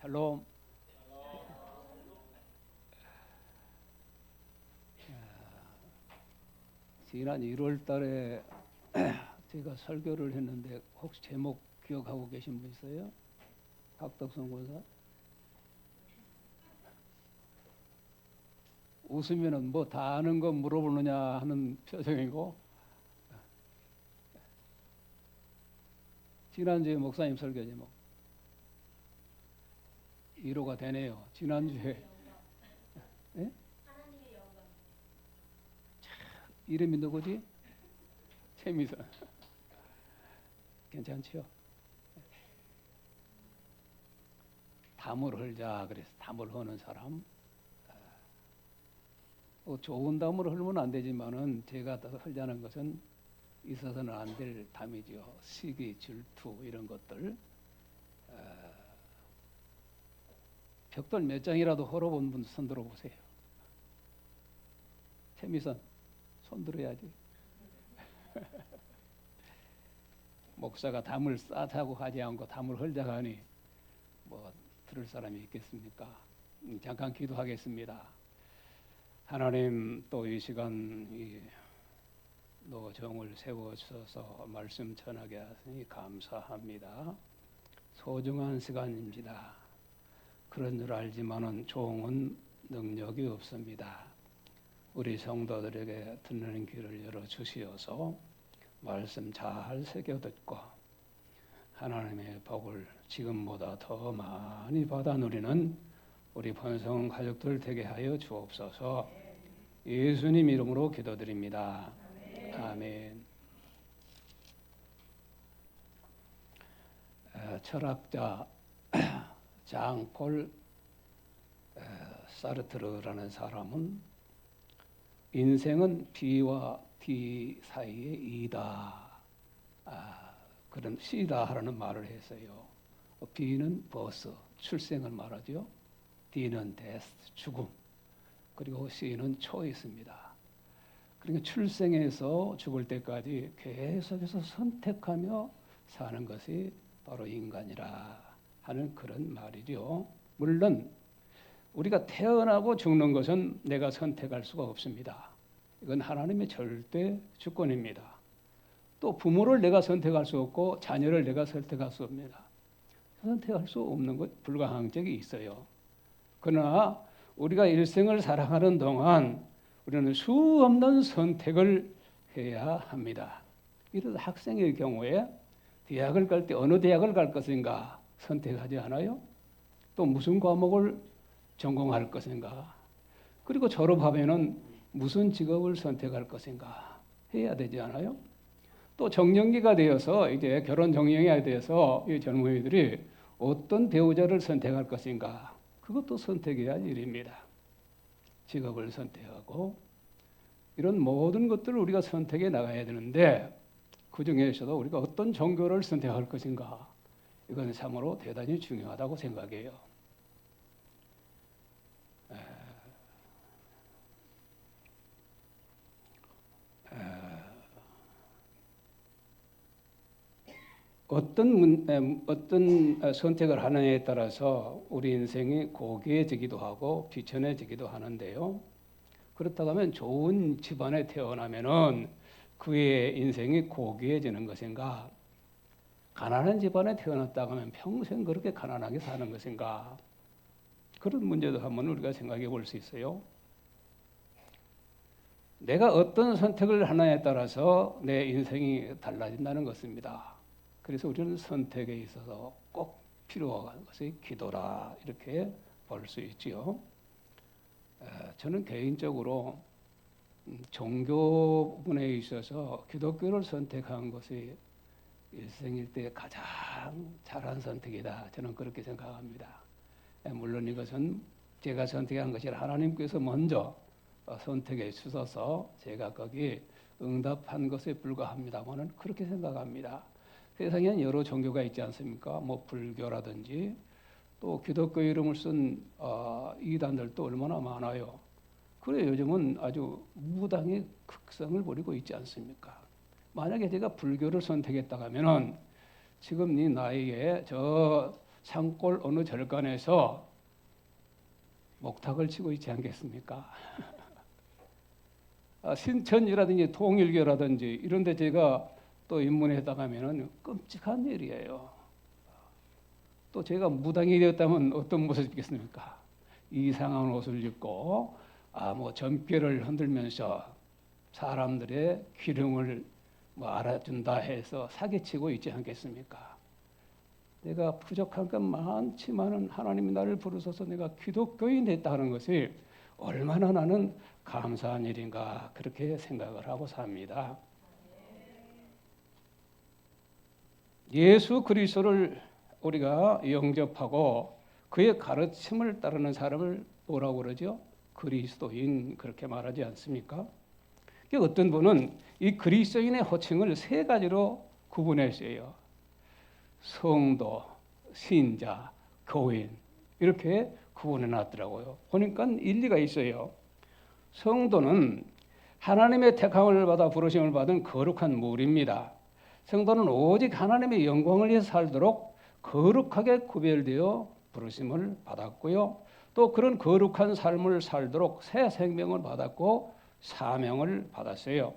샬롬. 지난 1월 달에 제가 설교를 했는데 혹시 제목 기억하고 계신 분 있어요? 박덕성 권사? 웃으면은 뭐 다 아는 거 물어보느냐 하는 표정이고, 지난주에 목사님 설교 제목 위로가 되네요. 지난주에 예? 이름이 누구지? 최미선. 괜찮지요? 담을 헐자 그래서 담을 허는 사람. 좋은 담을 헐면 안 되지만은 제가 더 헐자는 것은 있어서는 안 될 담이죠. 시기, 질투 이런 것들. 벽돌 몇 장이라도 헐어본 분 손 들어보세요. 최미선 손 들어야지. 목사가 담을 싸자고 하지 않고 담을 헐자고 하니 뭐 들을 사람이 있겠습니까? 잠깐 기도하겠습니다. 하나님, 또 이 시간 이 노정을 세워주셔서 말씀 전하게 하시니 감사합니다. 소중한 시간입니다. 그런 줄 알지만은 종은 능력이 없습니다. 우리 성도들에게 듣는 귀를 열어주시어서 말씀 잘 새겨듣고 하나님의 복을 지금보다 더 많이 받아 누리는 우리 번성 가족들 되게 하여 주옵소서. 예수님 이름으로 기도드립니다. 아멘. 철학자 장폴 사르트르라는 사람은 인생은 B와 D 사이의 이다, 그런 C다 하라는 말을 했어요. B는 버스, 출생을 말하죠. D는 데스, 죽음. 그리고 C는 초이스입니다. 그러니까 출생에서 죽을 때까지 계속해서 선택하며 사는 것이 바로 인간이라 하는 그런 말이죠. 물론 우리가 태어나고 죽는 것은 내가 선택할 수가 없습니다. 이건 하나님의 절대 주권입니다. 또 부모를 내가 선택할 수 없고 자녀를 내가 선택할 수 없습니다. 선택할 수 없는 것, 불가항적이 있어요. 그러나 우리가 일생을 살아가는 동안 우리는 수없는 선택을 해야 합니다. 이런 학생의 경우에 대학을 갈 때 어느 대학을 갈 것인가 선택하지 않아요? 또 무슨 과목을 전공할 것인가? 그리고 졸업하면은 무슨 직업을 선택할 것인가 해야 되지 않아요? 또 정년기가 되어서 이제 결혼 정년기가 되어서 이 젊은이들이 어떤 배우자를 선택할 것인가? 그것도 선택해야 할 일입니다. 직업을 선택하고 이런 모든 것들을 우리가 선택해 나가야 되는데 그 중에서도 우리가 어떤 종교를 선택할 것인가? 이건 참으로 대단히 중요하다고 생각해요. 어떤 선택을 하느냐에 따라서 우리 인생이 고귀해지기도 하고 비천해지기도 하는데요. 그렇다고 하면 좋은 집안에 태어나면은 그의 인생이 고귀해지는 것인가? 가난한 집안에 태어났다고 하면 평생 그렇게 가난하게 사는 것인가? 그런 문제도 한번 우리가 생각해 볼 수 있어요. 내가 어떤 선택을 하느냐에 따라서 내 인생이 달라진다는 것입니다. 그래서 우리는 선택에 있어서 꼭 필요한 것이 기도라 이렇게 볼 수 있지요. 저는 개인적으로 종교 부분에 있어서 기독교를 선택한 것이 일생일 때 가장 잘한 선택이다. 저는 그렇게 생각합니다. 물론 이것은 제가 선택한 것이 하나님께서 먼저 선택해 주셔서 제가 거기에 응답한 것에 불과합니다만은 그렇게 생각합니다. 세상에는 여러 종교가 있지 않습니까? 뭐 불교라든지 또 기독교 이름을 쓴 이단들도 얼마나 많아요. 그래 요즘은 아주 무당의 극성을 부리고 있지 않습니까? 만약에 제가 불교를 선택했다 하면은 지금 이 나이에 저 산골 어느 절간에서 목탁을 치고 있지 않겠습니까? 신천이라든지 통일교라든지 이런 데 제가 또 입문해 나가면은 끔찍한 일이에요. 또 제가 무당이 되었다면 어떤 모습이겠습니까? 이상한 옷을 입고 뭐 전결을 흔들면서 사람들의 기름을 알아준다 해서 사기치고 있지 않겠습니까? 내가 부족한 건 많지만은 하나님이 나를 부르셔서 내가 기독교인 됐다는 것이 얼마나 나는 감사한 일인가 그렇게 생각을 하고 삽니다. 예수 그리스도를 우리가 영접하고 그의 가르침을 따르는 사람을 뭐라고 그러죠? 그리스도인 그렇게 말하지 않습니까? 어떤 분은 이 그리스도인의 호칭을 세 가지로 구분했어요. 성도, 신자, 교인 이렇게 구분해 놨더라고요. 보니까 일리가 있어요. 성도는 하나님의 택함을 받아 부르심을 받은 거룩한 무리입니다. 성도는 오직 하나님의 영광을 위해 살도록 거룩하게 구별되어 부르심을 받았고요. 또 그런 거룩한 삶을 살도록 새 생명을 받았고 사명을 받았어요.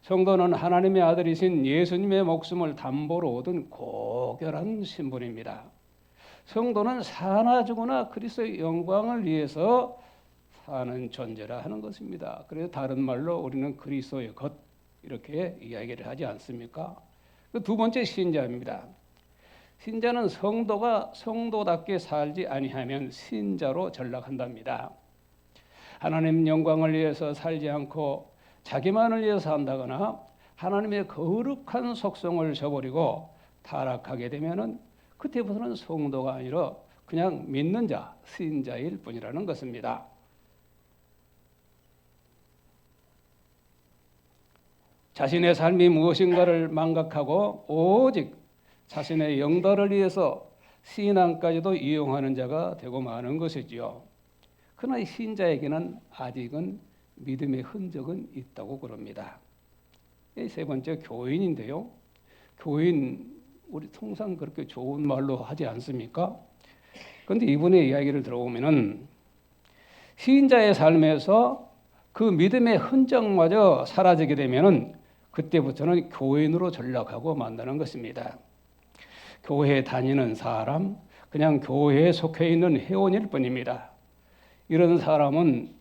성도는 하나님의 아들이신 예수님의 목숨을 담보로 얻은 고결한 신분입니다. 성도는 사나 죽으나 그리스도의 영광을 위해서 사는 존재라 하는 것입니다. 그래서 다른 말로 우리는 그리스도의 것 이렇게 이야기를 하지 않습니까? 두 번째 신자입니다. 신자는 성도가 성도답게 살지 아니하면 신자로 전락한답니다. 하나님 영광을 위해서 살지 않고 자기만을 위해서 산다거나 하나님의 거룩한 속성을 저버리고 타락하게 되면은 그때부터는 성도가 아니라 그냥 믿는 자, 신자일 뿐이라는 것입니다. 자신의 삶이 무엇인가를 망각하고 오직 자신의 영달을 위해서 신앙까지도 이용하는 자가 되고 마는 것이지요. 그러나 신자에게는 아직은 믿음의 흔적은 있다고 그럽니다. 세 번째 교인인데요. 교인 우리 통상 그렇게 좋은 말로 하지 않습니까? 그런데 이분의 이야기를 들어보면은 신자의 삶에서 그 믿음의 흔적마저 사라지게 되면은 그때부터는 교인으로 전락하고 만다는 것입니다. 교회에 다니는 사람, 그냥 교회에 속해 있는 회원일 뿐입니다. 이런 사람은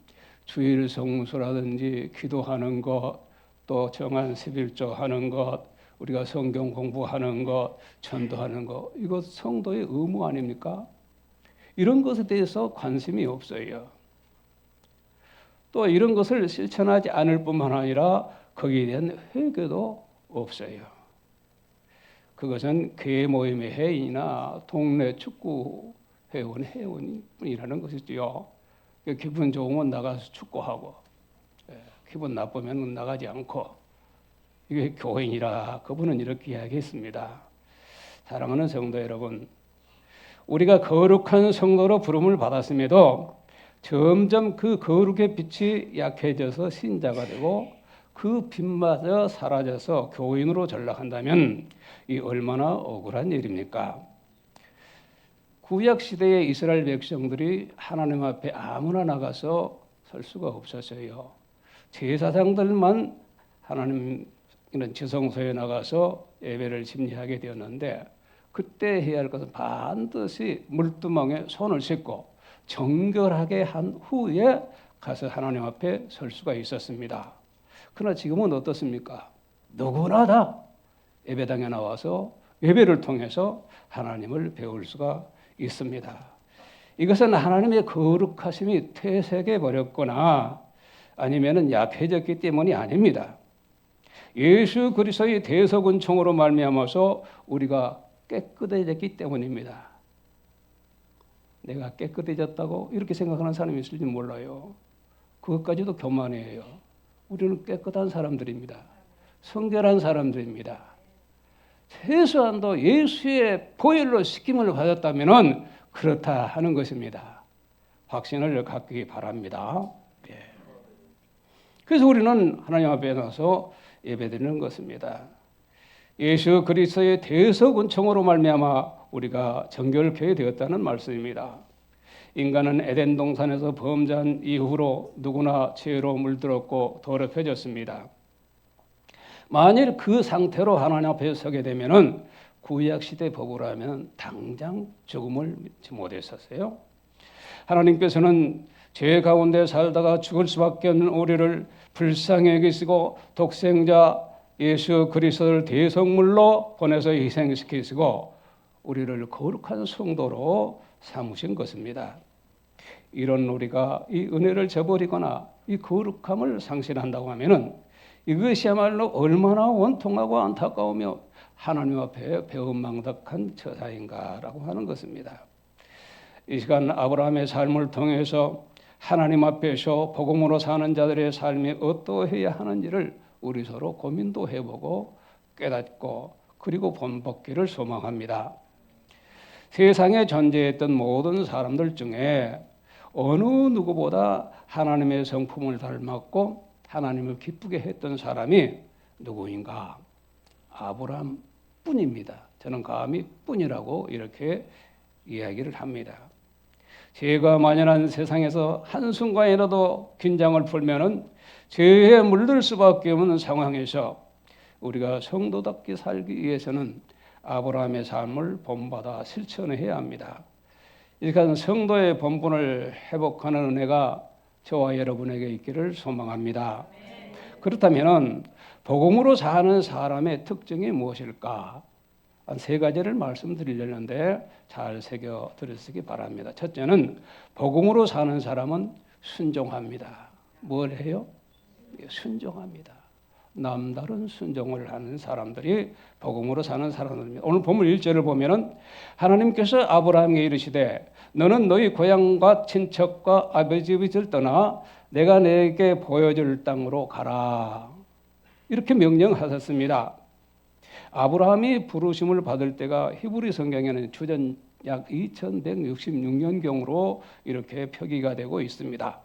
주일 성수라든지 기도하는 것, 또 정한 11조 하는 것, 우리가 성경 공부하는 것, 전도하는 것, 이것 성도의 의무 아닙니까? 이런 것에 대해서 관심이 없어요. 또 이런 것을 실천하지 않을 뿐만 아니라 거기에 대한 회개도 없어요. 그것은 교회 모임의 회원이나 동네 축구 회원뿐이라는 것이지요. 기분 좋으면 나가서 축구하고 기분 나쁘면 나가지 않고 이게 교인이라 그분은 이렇게 이야기했습니다. 사랑하는 성도 여러분, 우리가 거룩한 성도로 부름을 받았음에도 점점 그 거룩의 빛이 약해져서 신자가 되고 그 빛마저 사라져서 교인으로 전락한다면 이 얼마나 억울한 일입니까? 구약 시대의 이스라엘 백성들이 하나님 앞에 아무나 나가서 설 수가 없었어요. 제사장들만 하나님 이런 지성소에 나가서 예배를 심리하게 되었는데 그때 해야 할 것은 반드시 물두멍에 손을 씻고 정결하게 한 후에 가서 하나님 앞에 설 수가 있었습니다. 그러나 지금은 어떻습니까? 누구나 다 예배당에 나와서 예배를 통해서 하나님을 배울 수가 있습니다. 이것은 하나님의 거룩하심이 퇴색해 버렸거나 아니면은 약해졌기 때문이 아닙니다. 예수 그리스도의 대속은총으로 말미암아서 우리가 깨끗해졌기 때문입니다. 내가 깨끗해졌다고 이렇게 생각하는 사람이 있을지 몰라요. 그것까지도 교만이에요. 우리는 깨끗한 사람들입니다. 성결한 사람들입니다. 최소한도 예수의 보혈로 씻김을 받았다면 그렇다 하는 것입니다. 확신을 갖기 바랍니다. 예. 그래서 우리는 하나님 앞에 나서 예배드리는 것입니다. 예수 그리스도의 대속 은총으로 말미암아 우리가 정결케 되었다는 말씀입니다. 인간은 에덴 동산에서 범죄한 이후로 누구나 죄로 물들었고 더럽혀졌습니다. 만일 그 상태로 하나님 앞에 서게 되면은 구약 시대 법으로라면 당장 죽음을 못했었어요. 하나님께서는 죄 가운데 살다가 죽을 수밖에 없는 우리를 불쌍히 여기시고 독생자 예수 그리스도를 대성물로 보내서 희생시키시고 우리를 거룩한 성도로 삼으신 것입니다. 이런 우리가 이 은혜를 저버리거나 이 거룩함을 상실한다고 하면은 이것이야말로 얼마나 원통하고 안타까우며 하나님 앞에 배은망덕한 처사인가라고 하는 것입니다. 이 시간 아브라함의 삶을 통해서 하나님 앞에서 복음으로 사는 자들의 삶이 어떠해야 하는지를 우리 서로 고민도 해보고 깨닫고 그리고 본받기를 소망합니다. 세상에 존재했던 모든 사람들 중에 어느 누구보다 하나님의 성품을 닮았고 하나님을 기쁘게 했던 사람이 누구인가? 아브라함 뿐입니다. 저는 감히 뿐이라고 이렇게 이야기를 합니다. 죄가 만연한 세상에서 한순간이라도 긴장을 풀면은 죄에 물들 수밖에 없는 상황에서 우리가 성도답게 살기 위해서는 아브라함의 삶을 본받아 실천해야 합니다. 이러한 성도의 본분을 회복하는 은혜가 저와 여러분에게 있기를 소망합니다. 그렇다면 복음으로 사는 사람의 특징이 무엇일까? 한 세 가지를 말씀드리려는데 잘 새겨 들으시기 바랍니다. 첫째는 복음으로 사는 사람은 순종합니다. 뭘 해요? 순종합니다. 남다른 순종을 하는 사람들이 복음으로 사는 사람들입니다. 오늘 본문 1절을 보면은 하나님께서 아브라함에게 이르시되 너는 너희 고향과 친척과 아버지 집을 떠나 내가 내게 보여줄 땅으로 가라. 이렇게 명령하셨습니다. 아브라함이 부르심을 받을 때가 히브리 성경에는 주전 약 2166년경으로 이렇게 표기가 되고 있습니다.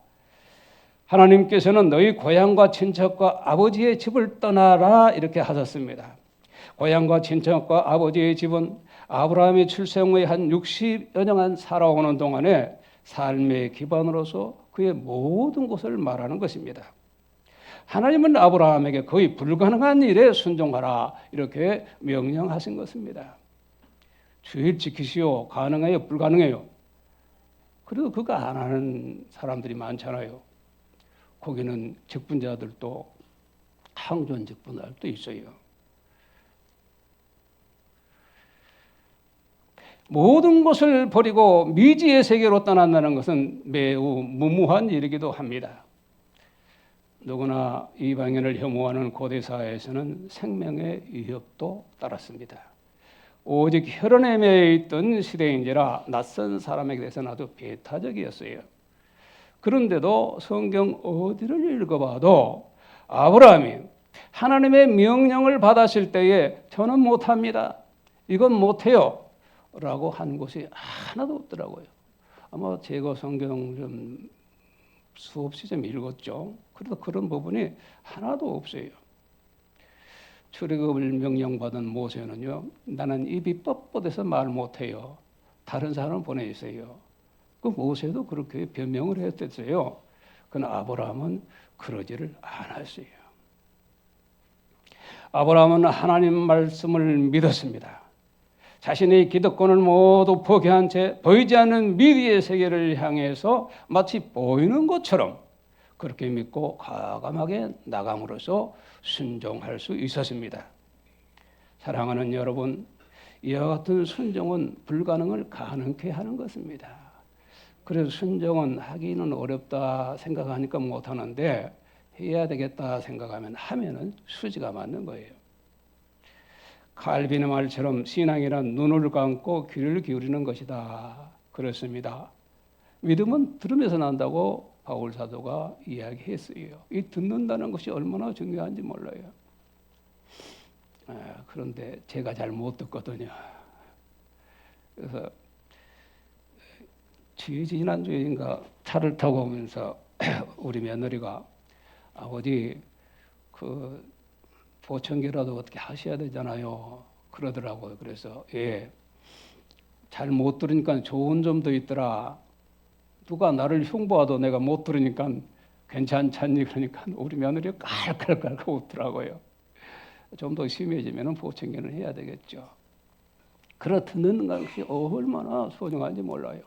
하나님께서는 너희 고향과 친척과 아버지의 집을 떠나라 이렇게 하셨습니다. 고향과 친척과 아버지의 집은 아브라함이 출생 후에 한 60여 년간 살아오는 동안에 삶의 기반으로서 그의 모든 것을 말하는 것입니다. 하나님은 아브라함에게 거의 불가능한 일에 순종하라 이렇게 명령하신 것입니다. 주일 지키시오. 가능해요? 불가능해요? 그래도 그거 안 하는 사람들이 많잖아요. 거기는 직분자들도 항존 직분자들도 있어요. 모든 것을 버리고 미지의 세계로 떠난다는 것은 매우 무모한 일이기도 합니다. 누구나 이방인을 혐오하는 고대사회에서는 생명의 위협도 따랐습니다. 오직 혈연에 매여 있던 시대인지라 낯선 사람에게 대해서는 아주 배타적이었어요. 그런데도 성경 어디를 읽어봐도 아브라함이 하나님의 명령을 받았을 때에 저는 못합니다. 이건 못해요. 라고 한 곳이 하나도 없더라고요. 아마 제가 성경 좀 수없이 좀 읽었죠. 그래도 그런 부분이 하나도 없어요. 출애굽을 명령받은 모세는요. 나는 입이 뻣뻣해서 말 못해요. 다른 사람을 보내주세요. 그 모세도 그렇게 변명을 했었어요. 그러나 아브라함은 그러지를 않았어요. 아브라함은 하나님 말씀을 믿었습니다. 자신의 기득권을 모두 포기한 채 보이지 않는 미래의 세계를 향해서 마치 보이는 것처럼 그렇게 믿고 과감하게 나감으로써 순종할 수 있었습니다. 사랑하는 여러분, 이와 같은 순종은 불가능을 가능케 하는 것입니다. 그래서 순종은 하기는 어렵다 생각하니까 못하는데 해야 되겠다 생각하면 하면은 수지가 맞는 거예요. 칼빈의 말처럼 신앙이란 눈을 감고 귀를 기울이는 것이다. 그렇습니다. 믿음은 들으면서 난다고 바울 사도가 이야기했어요. 이 듣는다는 것이 얼마나 중요한지 몰라요. 그런데 제가 잘 못 듣거든요. 그래서 지난주인가 차를 타고 오면서 우리 며느리가 아버지 그 보청기라도 어떻게 하셔야 되잖아요. 그러더라고요. 그래서 잘 못 들으니까 좋은 점도 있더라. 누가 나를 흉보아도 내가 못 들으니까 괜찮잖니 그러니까 우리 며느리가 깔깔깔 웃더라고요. 좀 더 심해지면 보청기는 해야 되겠죠. 그러 듣는 것이 얼마나 소중한지 몰라요.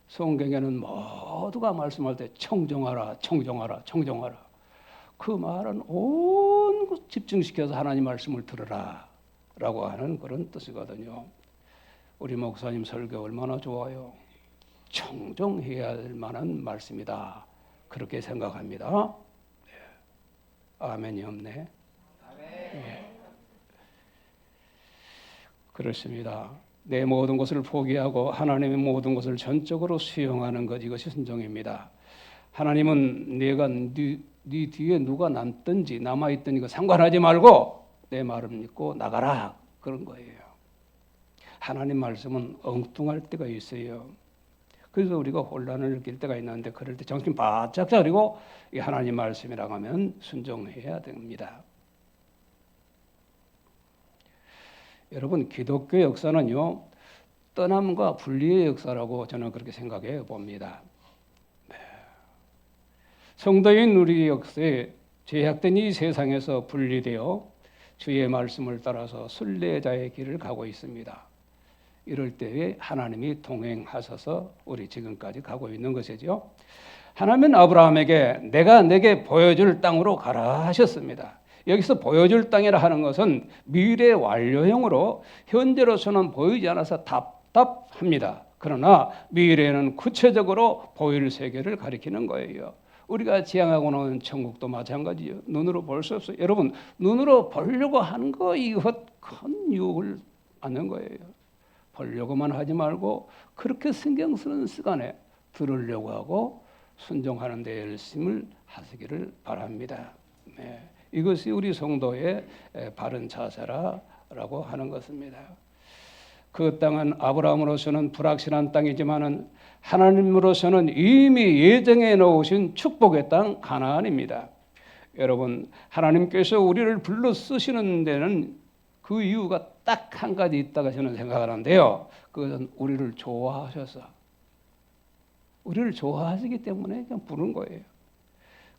성경에는 모두가 말씀할 때 청정하라, 청정하라, 청정하라. 그 말은 온 것 집중시켜서 하나님 말씀을 들으라 라고 하는 그런 뜻이거든요. 우리 목사님 설교 얼마나 좋아요. 청정해야 될 만한 말씀이다. 그렇게 생각합니다. 아멘이 없네. 그렇습니다. 내 모든 것을 포기하고 하나님의 모든 것을 전적으로 수용하는 것, 이것이 순종입니다. 하나님은 내가 네 뒤에 누가 남든지 남아있든 이거 상관하지 말고 내 말을 믿고 나가라, 그런 거예요. 하나님 말씀은 엉뚱할 때가 있어요. 그래서 우리가 혼란을 느낄 때가 있는데 그럴 때 정신 바짝 차리고 이 하나님 말씀이라고 하면 순종해야 됩니다. 여러분, 기독교 역사는요, 떠남과 분리의 역사라고 저는 그렇게 생각해 봅니다. 성도인 우리 역사에 죄악된 이 세상에서 분리되어 주의 말씀을 따라서 순례자의 길을 가고 있습니다. 이럴 때에 하나님이 동행하셔서 우리 지금까지 가고 있는 것이죠. 하나님은 아브라함에게 내가 내게 보여줄 땅으로 가라 하셨습니다. 여기서 보여줄 땅이라 하는 것은 미래 완료형으로 현재로서는 보이지 않아서 답답합니다. 그러나 미래에는 구체적으로 보일 세계를 가리키는 거예요. 우리가 지향하고 나오는 천국도 마찬가지예요. 눈으로 볼 수 없어요. 여러분, 눈으로 보려고 하는 거 이것 큰 유혹을 받는 거예요. 보려고만 하지 말고 그렇게 신경 쓰는 시간에 들으려고 하고 순종하는 데 열심을 하시기를 바랍니다. 네. 이것이 우리 성도의 바른 자세라고 하는 것입니다. 그 땅은 아브라함으로서는 불확실한 땅이지만은 하나님으로서는 이미 예정해 놓으신 축복의 땅 가나안입니다. 여러분, 하나님께서 우리를 불러 쓰시는 데는 그 이유가 딱 한 가지 있다고 저는 생각하는데요. 그것은 우리를 좋아하셔서, 우리를 좋아하시기 때문에 그냥 부른 거예요.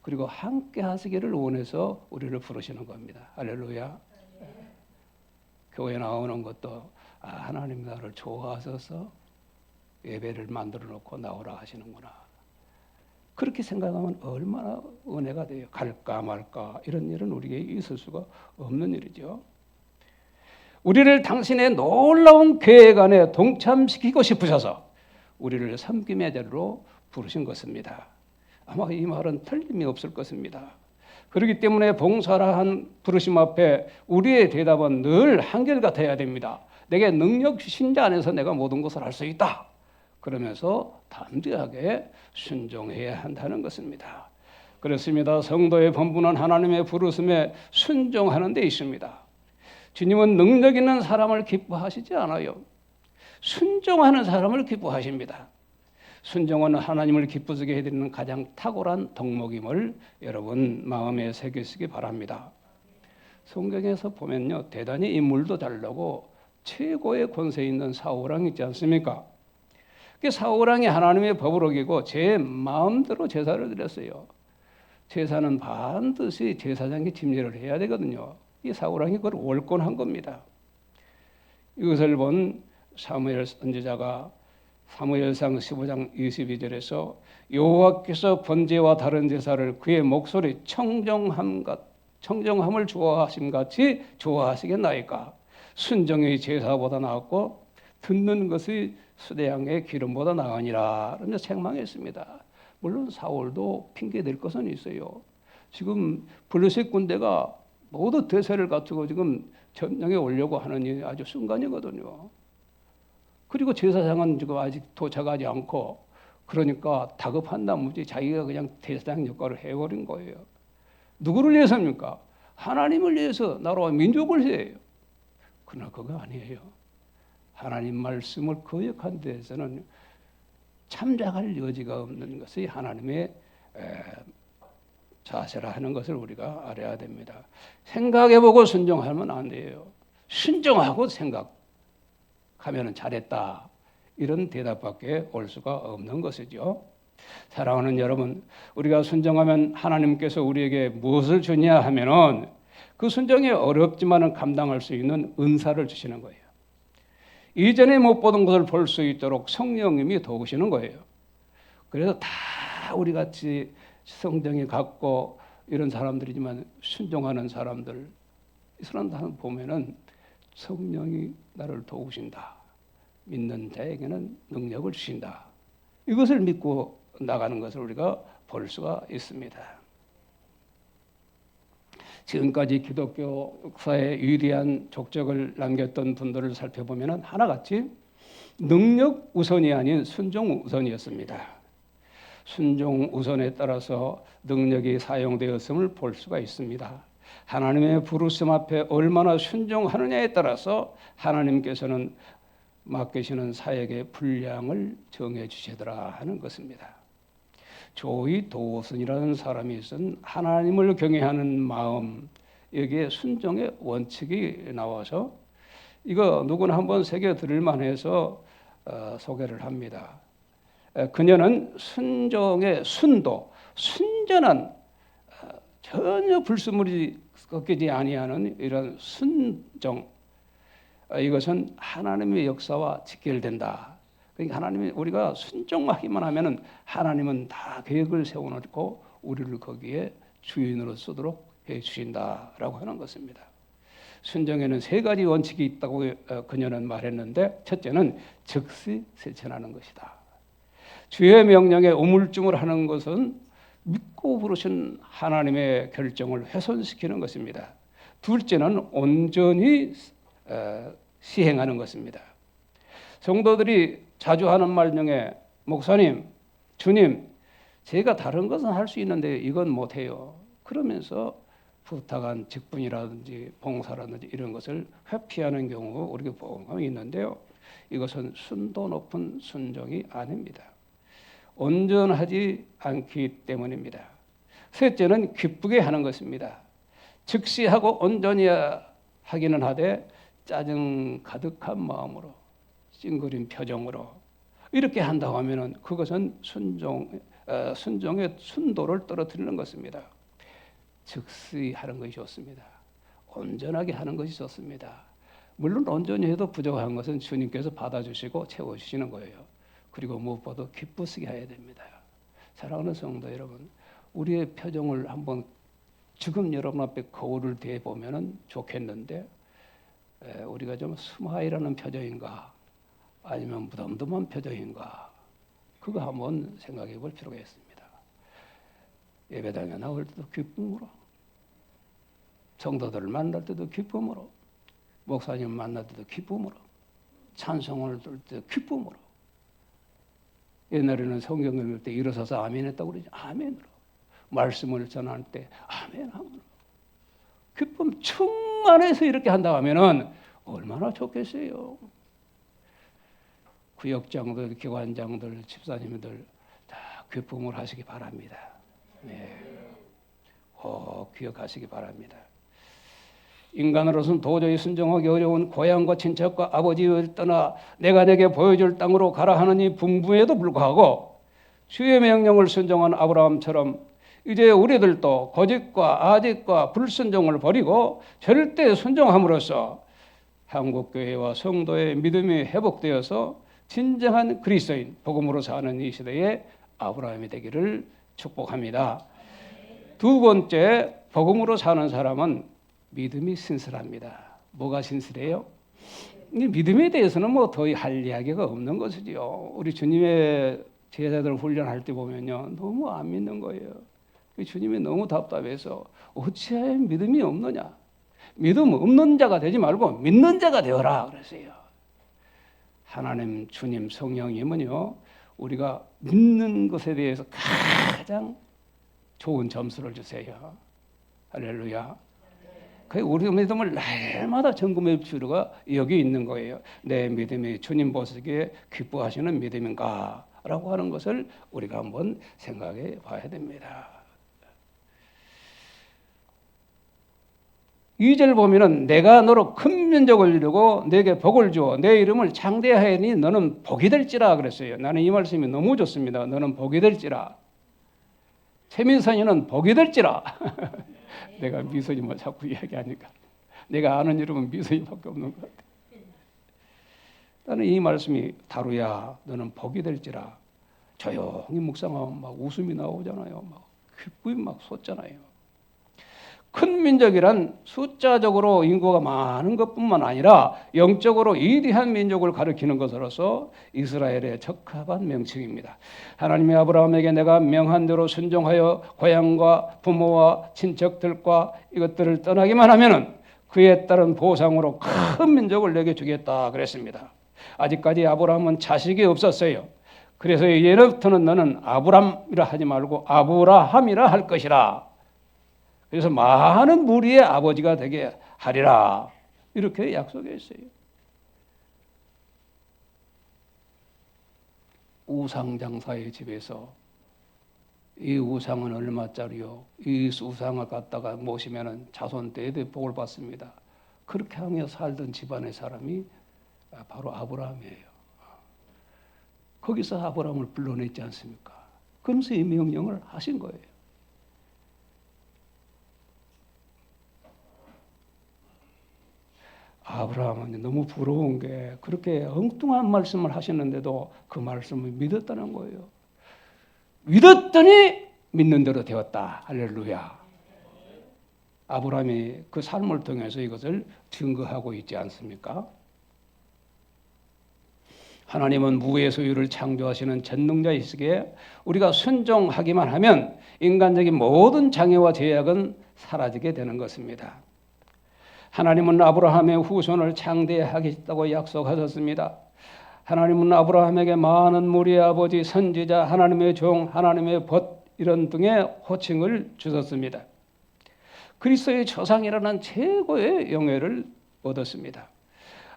그리고 함께 하시기를 원해서 우리를 부르시는 겁니다. 할렐루야. 교회 나오는 것도 하나님 나를 좋아하셔서 예배를 만들어 놓고 나오라 하시는구나. 그렇게 생각하면 얼마나 은혜가 돼요. 갈까 말까 이런 일은 우리에게 있을 수가 없는 일이죠. 우리를 당신의 놀라운 계획 안에 동참시키고 싶으셔서 우리를 섬김의 자리로 부르신 것입니다. 아마 이 말은 틀림이 없을 것입니다. 그렇기 때문에 봉사라 한 부르심 앞에 우리의 대답은 늘 한결같아야 됩니다. 내게 능력 주신 자 안에서 내가 모든 것을 할 수 있다. 그러면서 담대하게 순종해야 한다는 것입니다. 그렇습니다. 성도의 본분은 하나님의 부르심에 순종하는 데 있습니다. 주님은 능력 있는 사람을 기뻐하시지 않아요. 순종하는 사람을 기뻐하십니다. 순종은 하나님을 기쁘시게 해드리는 가장 탁월한 덕목임을 여러분 마음에 새기시기 바랍니다. 성경에서 보면요, 대단히 인물도 잘 나고 최고의 권세 있는 사울왕 있지 않습니까? 그 사울왕이 하나님의 법을 어기고 제 마음대로 제사를 드렸어요. 제사는 반드시 제사장이 침례를 해야 되거든요. 이 사울왕이 그걸 월권한 겁니다. 이것을 본 사무엘 선지자가 사무엘상 15장 22절에서 여호와께서 번제와 다른 제사를 그의 목소리 청정함을 좋아하심 같이 좋아하시겠나이까. 순종의 제사보다 나았고 듣는 것이 수대양의 기름보다 나으니라. 그러면서 책망했습니다. 물론 사울도 핑계댈 것은 있어요. 지금 블레셋 군대가 모두 대세를 갖추고 지금 전쟁에 오려고 하는 이 아주 순간이거든요. 그리고 제사장은 지금 아직 도착하지 않고 그러니까 다급한 나머지 자기가 그냥 제사장 역할을 해버린 거예요. 누구를 위해서입니까? 하나님을 위해서 나라와 민족을 위해요. 그러나 그거 아니에요. 하나님 말씀을 거역한 데에서는 참작할 여지가 없는 것이 하나님의 자세라 하는 것을 우리가 알아야 됩니다. 생각해보고 순종하면 안 돼요. 순종하고 생각하면 잘했다. 이런 대답밖에 올 수가 없는 것이죠. 사랑하는 여러분, 우리가 순종하면 하나님께서 우리에게 무엇을 주냐 하면은 그 순종이 어렵지만은 감당할 수 있는 은사를 주시는 거예요. 이전에 못 보던 것을 볼 수 있도록 성령님이 도우시는 거예요. 그래서 다 우리 같이 성정이 갖고 이런 사람들이지만 순종하는 사람들, 이 사람들 보면은 성령이 나를 도우신다. 믿는 자에게는 능력을 주신다. 이것을 믿고 나가는 것을 우리가 볼 수가 있습니다. 지금까지 기독교 역사에 위대한 족적을 남겼던 분들을 살펴보면 하나같이 능력 우선이 아닌 순종 우선이었습니다. 순종 우선에 따라서 능력이 사용되었음을 볼 수가 있습니다. 하나님의 부르심 앞에 얼마나 순종하느냐에 따라서 하나님께서는 맡기시는 사역의 분량을 정해 주시더라 하는 것입니다. 조이 도슨이라는 사람이 있은 하나님을 경외하는 마음, 여기에 순종의 원칙이 나와서 이거 누구나 한번 새겨 들을 만해서 소개를 합니다. 그녀는 순종의 순도, 순전한 전혀 불순물이 꺾이지 아니하는 이런 순종, 이것은 하나님의 역사와 직결된다. 그러니까 하나님이 우리가 순종하기만 하면은 하나님은 다 계획을 세워놓고 우리를 거기에 주인으로 쓰도록 해 주신다라고 하는 것입니다. 순종에는 세 가지 원칙이 있다고 그녀는 말했는데, 첫째는 즉시 실천하는 것이다. 주의 명령에 우물쭈물하는 것은 믿고 부르신 하나님의 결정을 훼손시키는 것입니다. 둘째는 온전히 시행하는 것입니다. 성도들이 자주 하는 말 중에 목사님, 주님, 제가 다른 것은 할 수 있는데 이건 못해요. 그러면서 부탁한 직분이라든지 봉사라든지 이런 것을 회피하는 경우가 우리가 보험이 있는데요. 이것은 순도 높은 순종이 아닙니다. 온전하지 않기 때문입니다. 셋째는 기쁘게 하는 것입니다. 즉시 하고 온전히 하기는 하되 짜증 가득한 마음으로, 찡그린 표정으로 이렇게 한다고 하면은 그것은 순종의 순도를 떨어뜨리는 것입니다. 즉시 하는 것이 좋습니다. 온전하게 하는 것이 좋습니다. 물론 온전히 해도 부족한 것은 주님께서 받아주시고 채워주시는 거예요. 그리고 무엇보다 기쁘시게 해야 됩니다. 사랑하는 성도 여러분, 우리의 표정을 한번 지금 여러분 앞에 거울을 대보면 좋겠는데, 우리가 좀 스마일하는 표정인가 아니면 무덤덤한 표정인가, 그거 한번 생각해 볼 필요가 있습니다. 예배당에 나올 때도 기쁨으로, 성도들을 만날 때도 기쁨으로, 목사님 만날 때도 기쁨으로, 찬송을 들 때도 기쁨으로. 옛날에는 성경 읽을 때 일어서서 아멘 했다고 그러죠. 아멘으로. 말씀을 전할 때 아멘 하면 기쁨 충만해서 이렇게 한다고 하면은 얼마나 좋겠어요. 구역장들, 기관장들, 집사님들 다 기쁨을 하시기 바랍니다. 네. 기억하시기 바랍니다. 인간으로서는 도저히 순종하기 어려운 고향과 친척과 아버지를 떠나 내가 내게 보여줄 땅으로 가라 하는 이 분부에도 불구하고 주의 명령을 순종한 아브라함처럼 이제 우리들도 고집과 아집과 불순종을 버리고 절대 순종함으로써 한국교회와 성도의 믿음이 회복되어서 진정한 그리스도인, 복음으로 사는 이 시대에 아브라함이 되기를 축복합니다. 두 번째, 복음으로 사는 사람은 믿음이 신실합니다. 뭐가 신실해요? 이 믿음에 대해서는 뭐 더 할 이야기가 없는 것이죠. 우리 주님의 제자들 훈련할 때 보면요, 너무 안 믿는 거예요. 주님이 너무 답답해서 어찌하여 믿음이 없느냐? 믿음 없는 자가 되지 말고 믿는 자가 되어라 그랬어요. 하나님, 주님, 성령님은요, 우리가 믿는 것에 대해서 가장 좋은 점수를 주세요. 할렐루야. 우리 믿음을 날마다 점검해 볼 필요가 여기 있는 거예요. 내 믿음이 주님 보시기에 기뻐하시는 믿음인가? 라고 하는 것을 우리가 한번 생각해 봐야 됩니다. 2절 보면은 내가 너로 큰 민족을 이루고 내게 복을 주어 내 이름을 창대하니 너는 복이 될지라 그랬어요. 나는 이 말씀이 너무 좋습니다. 너는 복이 될지라. 최민선이는 복이 될지라. 내가 미선이만 자꾸 이야기하니까 내가 아는 이름은 미선이밖에 없는 것 같아. 나는 이 말씀이 다루야 너는 복이 될지라. 조용히 묵상하면 막 웃음이 나오잖아요. 막 기쁨이 막 솟잖아요. 큰 민족이란 숫자적으로 인구가 많은 것뿐만 아니라 영적으로 위대한 민족을 가리키는 것으로서 이스라엘에 적합한 명칭입니다. 하나님이 아브라함에게 내가 명한 대로 순종하여 고향과 부모와 친척들과 이것들을 떠나기만 하면은 그에 따른 보상으로 큰 민족을 내게 주겠다 그랬습니다. 아직까지 아브라함은 자식이 없었어요. 그래서 예로부터는 너는 아브람이라 하지 말고 아브라함이라 할 것이라. 그래서 많은 무리의 아버지가 되게 하리라. 이렇게 약속했어요. 우상장사의 집에서 이 우상은 얼마짜리요? 이 우상을 갖다가 모시면 자손 대대 복을 받습니다. 그렇게 하며 살던 집안의 사람이 바로 아브라함이에요. 거기서 아브라함을 불러냈지 않습니까? 그러면서 이 명령을 하신 거예요. 아브라함은 너무 부러운 게 그렇게 엉뚱한 말씀을 하셨는데도 그 말씀을 믿었다는 거예요. 믿었더니 믿는 대로 되었다. 할렐루야. 아브라함이 그 삶을 통해서 이것을 증거하고 있지 않습니까? 하나님은 무의 소유를 창조하시는 전능자이시기에 우리가 순종하기만 하면 인간적인 모든 장애와 제약은 사라지게 되는 것입니다. 하나님은 아브라함의 후손을 창대하겠다고 약속하셨습니다. 하나님은 아브라함에게 많은 무리의 아버지, 선지자, 하나님의 종, 하나님의 벗 이런 등의 호칭을 주셨습니다. 그리스도의 조상이라는 최고의 영예를 얻었습니다.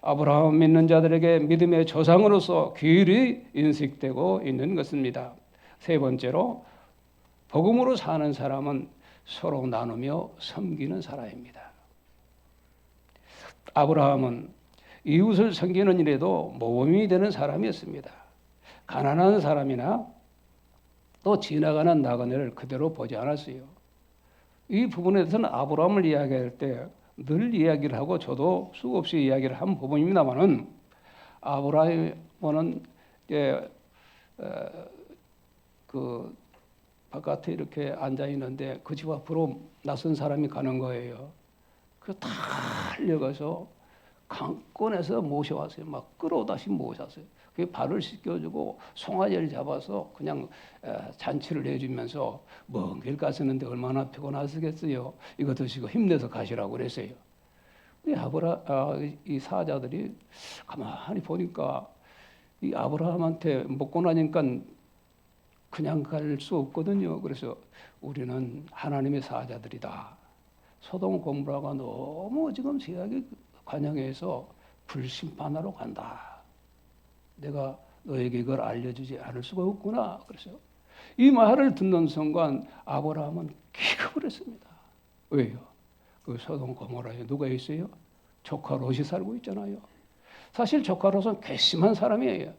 아브라함 믿는 자들에게 믿음의 조상으로서 귀히 인식되고 있는 것입니다. 세 번째로 복음으로 사는 사람은 서로 나누며 섬기는 사람입니다. 아브라함은 이웃을 섬기는 일에도 모범이 되는 사람이었습니다. 가난한 사람이나 또 지나가는 나그네를 그대로 보지 않았어요. 이 부분에 대해서는 아브라함을 이야기할 때 늘 이야기를 하고 저도 수없이 이야기를 한 부분입니다만은 아브라함은 그 바깥에 이렇게 앉아 있는데 그 집 앞으로 낯선 사람이 가는 거예요. 그 다 달려가서 강권에서 모셔왔어요. 막 끌어다시 모셨어요. 그 발을 씻겨주고 송아지를 잡아서 그냥 잔치를 해주면서 먼 길 가시는데 얼마나 피곤하시겠어요. 이거 드시고 힘내서 가시라고 그랬어요. 이 사자들이 가만히 보니까 이 아브라함한테 먹고 나니까 그냥 갈 수 없거든요. 그래서 우리는 하나님의 사자들이다. 소돔 고모라가 너무 지금 제약에 관영해서 불심판하러 간다. 내가 너에게 이걸 알려주지 않을 수가 없구나. 그래서 이 말을 듣는 순간 아브라함은 기겁을 했습니다. 왜요? 그 소돔 고모라에 누가 있어요? 조카 롯이 살고 있잖아요. 사실 조카 롯은 괘씸한 사람이에요.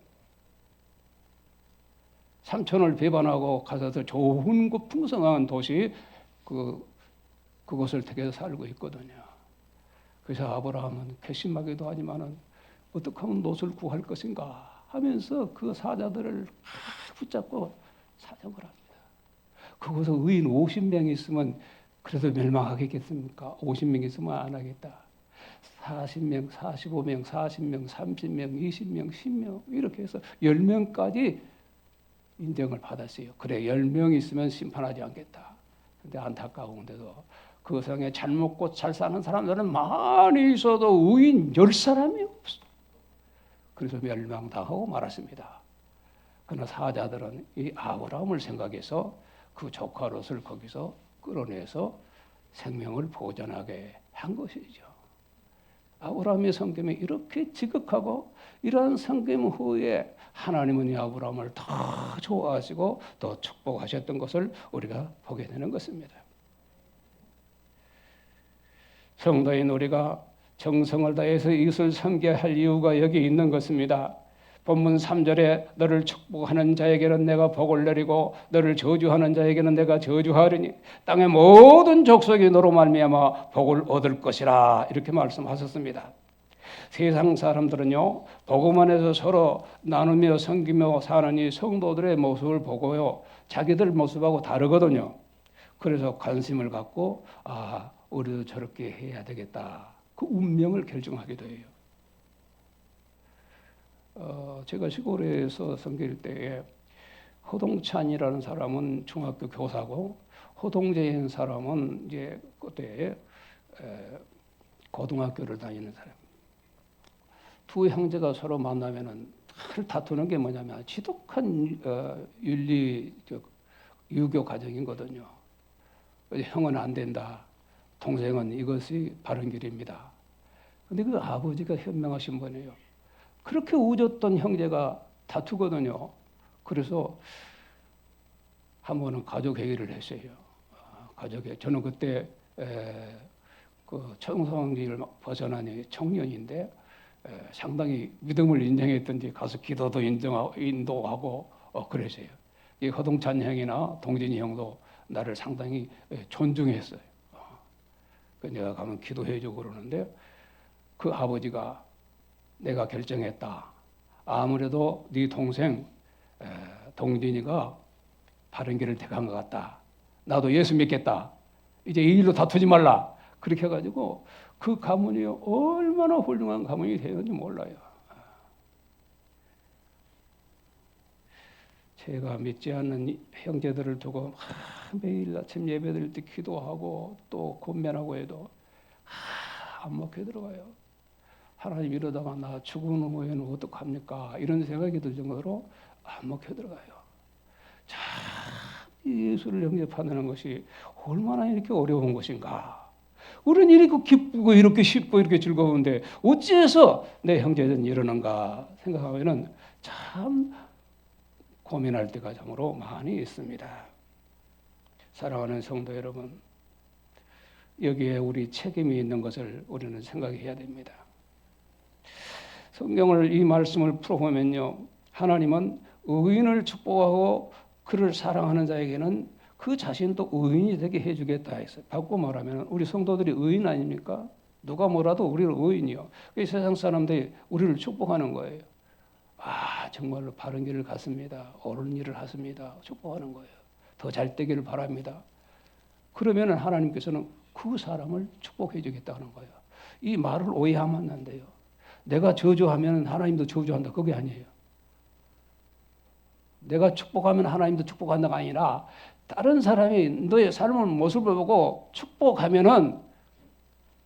삼촌을 배반하고 가서 좋은 곳 풍성한 도시 그곳을 택해서 살고 있거든요. 그래서 아브라함은 괘씸하기도 하지만은 어떻게 하면 롯을 구할 것인가 하면서 그 사자들을 붙잡고 사정을 합니다. 그곳에 의인 50명이 있으면 그래도 멸망하겠습니까? 50명 있으면 안 하겠다. 40명, 45명, 40명, 30명, 20명, 10명 이렇게 해서 10명까지 인정을 받았어요. 그래 10명 있으면 심판하지 않겠다. 근데 안타까운데도 그 성에 잘 먹고 잘 사는 사람들은 많이 있어도 의인 10사람이 없어. 그래서 멸망당하고 말았습니다. 그러나 사자들은 이 아브라함을 생각해서 그 조카 롯을 거기서 끌어내서 생명을 보존하게 한 것이죠. 아브라함의 성김이 이렇게 지극하고 이러한 성김 후에 하나님은 이 아브라함을 더 좋아하시고 더 축복하셨던 것을 우리가 보게 되는 것입니다. 성도인 우리가 정성을 다해서 이것을 섬겨야 할 이유가 여기 있는 것입니다. 본문 3절에 너를 축복하는 자에게는 내가 복을 내리고 너를 저주하는 자에게는 내가 저주하리니 땅의 모든 족속이 너로 말미암아 복을 얻을 것이라 이렇게 말씀하셨습니다. 세상 사람들은요 복음 안에서 서로 나누며 섬기며 사는 이 성도들의 모습을 보고요 자기들 모습하고 다르거든요. 그래서 관심을 갖고 우리도 저렇게 해야 되겠다. 그 운명을 결정하기도 해요. 제가 시골에서 섬길 때에 허동찬이라는 사람은 중학교 교사고 허동재인 사람은 이제 그때 고등학교를 다니는 사람. 두 형제가 서로 만나면은 늘 다투는 게 뭐냐면 지독한 윤리 유교 과정이거든요. 형은 안 된다. 동생은 이것이 바른 길입니다. 근데 그 아버지가 현명하신 분이에요. 그렇게 우졌던 형제가 다투거든요. 그래서 한 번은 가족 회의를 했어요. 가족회. 저는 그때 그 청소년기를 벗어난 청년인데 상당히 믿음을 인정했던지 가서 기도도 인도하고 그랬어요. 이 허동찬 형이나 동진이 형도 나를 상당히 존중했어요. 내가 가면 기도해주고 그러는데 그 아버지가 내가 결정했다. 아무래도 네 동생 동진이가 바른 길을 택한 것 같다. 나도 예수 믿겠다. 이제 이 일로 다투지 말라. 그렇게 해가지고 그 가문이 얼마나 훌륭한 가문이 되었는지 몰라요. 제가 믿지 않는 형제들을 두고 매일 아침 예배 드릴 때 기도하고 또 권면하고 해도 안 먹혀 들어가요. 하나님 이러다가 나 죽은 후에는 어떡합니까? 이런 생각이 들 정도로 안 먹혀 들어가요. 참 예수를 영접하는 것이 얼마나 이렇게 어려운 것인가. 우리는 이렇게 기쁘고 이렇게 쉽고 이렇게 즐거운데 어찌해서 내 형제들은 이러는가 생각하면은 참 고민할 때가 참으로 많이 있습니다. 사랑하는 성도 여러분, 여기에 우리 책임이 있는 것을 우리는 생각해야 됩니다. 성경을 이 말씀을 풀어보면요, 하나님은 의인을 축복하고 그를 사랑하는 자에게는 그 자신도 의인이 되게 해주겠다 했어요. 바꾸고 말하면 우리 성도들이 의인 아닙니까? 누가 뭐라도 우리를 의인이요. 세상 사람들이 우리를 축복하는 거예요. 정말로 바른 길을 갔습니다. 옳은 일을 하십니다. 축복하는 거예요. 더 잘 되기를 바랍니다. 그러면 하나님께서는 그 사람을 축복해 주겠다는 거예요. 이 말을 오해하면 안 돼요. 내가 저주하면 하나님도 저주한다. 그게 아니에요. 내가 축복하면 하나님도 축복한다가 아니라 다른 사람이 너의 삶을 모습을 보고 축복하면은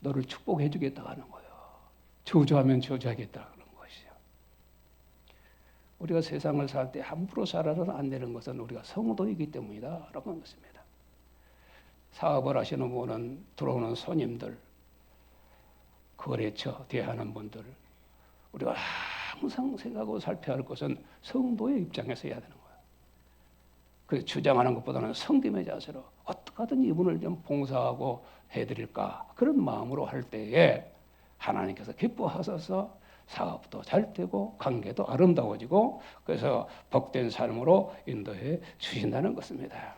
너를 축복해 주겠다고 하는 거예요. 저주하면 저주하겠다. 우리가 세상을 살 때 함부로 살아서는 안 되는 것은 우리가 성도이기 때문이다 라고 하는 것입니다. 사업을 하시는 분은 들어오는 손님들, 거래처 대하는 분들, 우리가 항상 생각하고 살펴야 할 것은 성도의 입장에서 해야 되는 거예요. 그래서 주장하는 것보다는 성김의 자세로 어떻게 하든 이분을 좀 봉사하고 해드릴까 그런 마음으로 할 때에 하나님께서 기뻐하셔서 사업도 잘 되고 관계도 아름다워지고 그래서 복된 삶으로 인도해 주신다는 것입니다.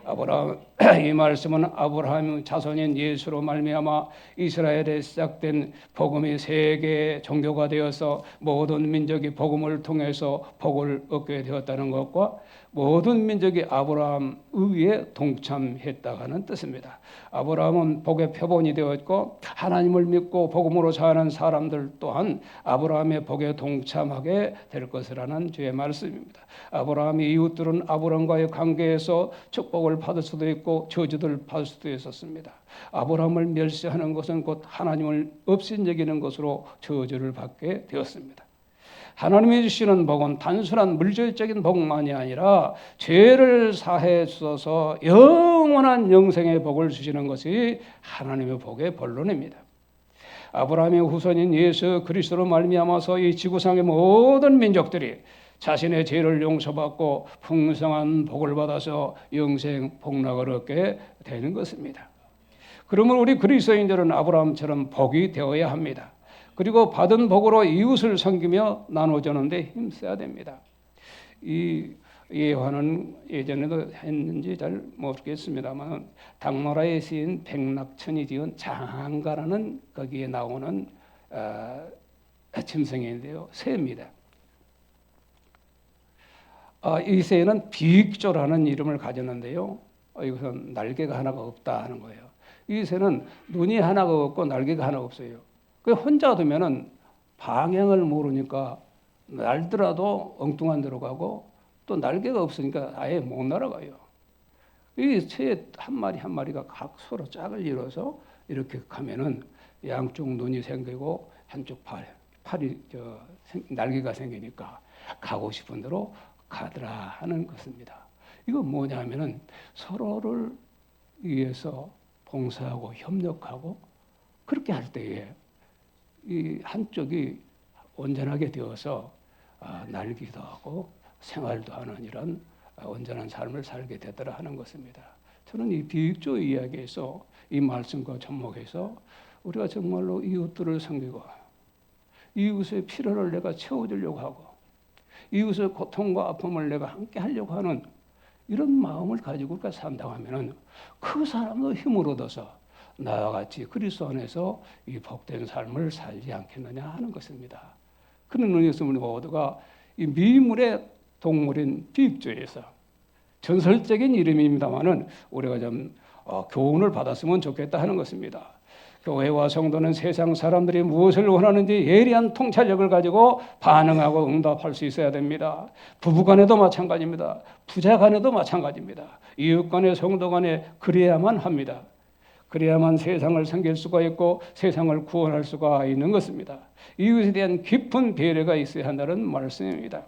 아브라함 이 말씀은 아브라함 자손인 예수로 말미암아 이스라엘에 시작된 복음이 세계 종교가 되어서 모든 민족이 복음을 통해서 복을 얻게 되었다는 것과 모든 민족이 아브라함 의에 동참했다는 뜻입니다. 아브라함은 복의 표본이 되었고 하나님을 믿고 복음으로 사는 사람들 또한 아브라함의 복에 동참하게 될 것이라는 주의 말씀입니다. 아브라함의 이웃들은 아브라함과의 관계에서 축복을 받을 수도 있고 저주를 받을 수도 있었습니다. 아브라함을 멸시하는 것은 곧 하나님을 업신여기는 것으로 저주를 받게 되었습니다. 하나님이 주시는 복은 단순한 물질적인 복만이 아니라 죄를 사해 주셔서 영원한 영생의 복을 주시는 것이 하나님의 복의 본론입니다. 아브라함의 후손인 예수 그리스도로 말미암아서 이 지구상의 모든 민족들이 자신의 죄를 용서받고 풍성한 복을 받아서 영생 복락을 얻게 되는 것입니다. 그러면 우리 그리스도인들은 아브라함처럼 복이 되어야 합니다. 그리고 받은 복으로 이웃을 섬기며 나눠주는데 힘써야 됩니다. 이 예화는 예전에도 했는지 잘 모르겠습니다만 당나라에 쓰인 백낙천이 지은 장한가라는 거기에 나오는 짐승인데요, 새입니다. 이 새는 비익조라는 이름을 가졌는데요, 이것은 날개가 하나가 없다 하는 거예요. 이 새는 눈이 하나가 없고 날개가 하나 없어요. 그 혼자 두면은 방향을 모르니까 날더라도 엉뚱한 데로 가고 또 날개가 없으니까 아예 못 날아가요. 이 새 한 마리 한 마리가 각 서로 짝을 이뤄서 이렇게 가면은 양쪽 눈이 생기고 한쪽 팔이 날개가 생기니까 가고 싶은 대로 가더라 하는 것입니다. 이건 뭐냐면은 서로를 위해서 봉사하고 협력하고 그렇게 할 때에 이 한쪽이 온전하게 되어서 날기도 하고 생활도 하는 이런 온전한 삶을 살게 되더라 하는 것입니다. 저는 이 비익조 이야기에서 이 말씀과 접목해서 우리가 정말로 이웃들을 섬기고 이웃의 필요를 내가 채워주려고 하고 이웃의 고통과 아픔을 내가 함께 하려고 하는 이런 마음을 가지고 우리가 산다고 그 사람도 힘을 얻어서 나와 같이 그리스도 안에서 이 복된 삶을 살지 않겠느냐 하는 것입니다. 그런 의미에서 우리 모두가 이 미물의 동물인 비익조에서 전설적인 이름입니다만은 우리가 좀 교훈을 받았으면 좋겠다 하는 것입니다. 교회와 성도는 세상 사람들이 무엇을 원하는지 예리한 통찰력을 가지고 반응하고 응답할 수 있어야 됩니다. 부부간에도 마찬가지입니다. 부자간에도 마찬가지입니다. 이웃간에 성도간에 그래야만 합니다. 그래야만 세상을 섬길 수가 있고 세상을 구원할 수가 있는 것입니다. 이웃에 대한 깊은 배려가 있어야 한다는 말씀입니다.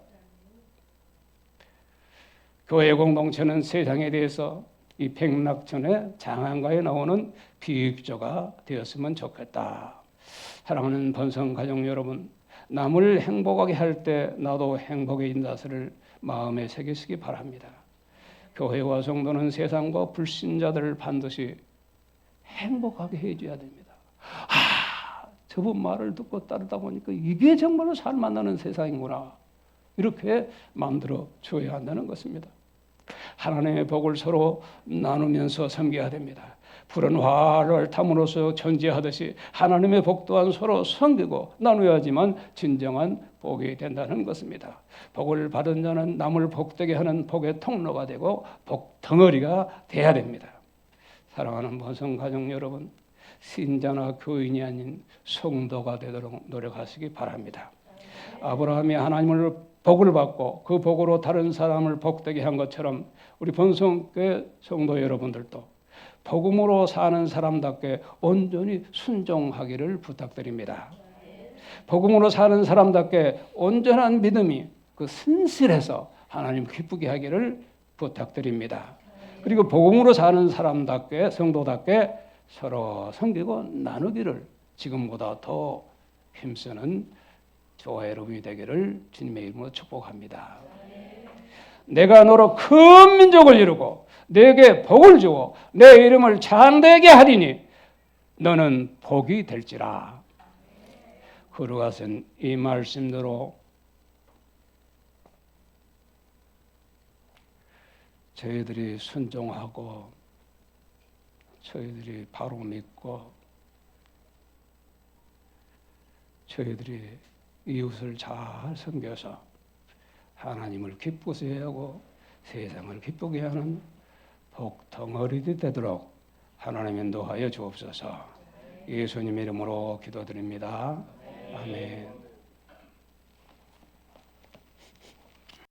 교회 공동체는 세상에 대해서 이 백낙천의 장한가에 나오는 비익조가 되었으면 좋겠다. 사랑하는 번성 가족 여러분, 남을 행복하게 할 때 나도 행복의 인자스를 마음에 새기시기 바랍니다. 교회와 성도는 세상과 불신자들을 반드시 행복하게 해줘야 됩니다. 저분 말을 듣고 따르다 보니까 이게 정말로 잘 만나는 세상이구나. 이렇게 만들어 줘야 한다는 것입니다. 하나님의 복을 서로 나누면서 섬겨야 됩니다. 푸른 화를 탐으로써 전제하듯이 하나님의 복 또한 서로 섬기고 나누어야지만 진정한 복이 된다는 것입니다. 복을 받은 자는 남을 복되게 하는 복의 통로가 되고 복 덩어리가 돼야 됩니다. 사랑하는 번성 가족 여러분, 신자나 교인이 아닌 성도가 되도록 노력하시기 바랍니다. 아브라함이 하나님을 복을 받고 그 복으로 다른 사람을 복되게 한 것처럼 우리 번성교회 성도 여러분들도 복음으로 사는 사람답게 온전히 순종하기를 부탁드립니다. 복음으로 사는 사람답게 온전한 믿음이 그 신실해서 하나님 기쁘게 하기를 부탁드립니다. 그리고 복음으로 사는 사람답게 성도답게 서로 섬기고 나누기를 지금보다 더 힘쓰는 저와 여러분이 되기를 주님의 이름으로 축복합니다. 내가 너로 큰 민족을 이루고 내게 복을 주고 내 이름을 장대하게 하리니 너는 복이 될지라. 그러가선 이 말씀대로 저희들이 순종하고 저희들이 바로 믿고 저희들이 이웃을 잘 섬겨서 하나님을 기쁘게 하고 세상을 기쁘게 하는 복 덩어리들이 되도록 하나님 인도하여 주옵소서. 예수님 이름으로 기도드립니다. 아멘.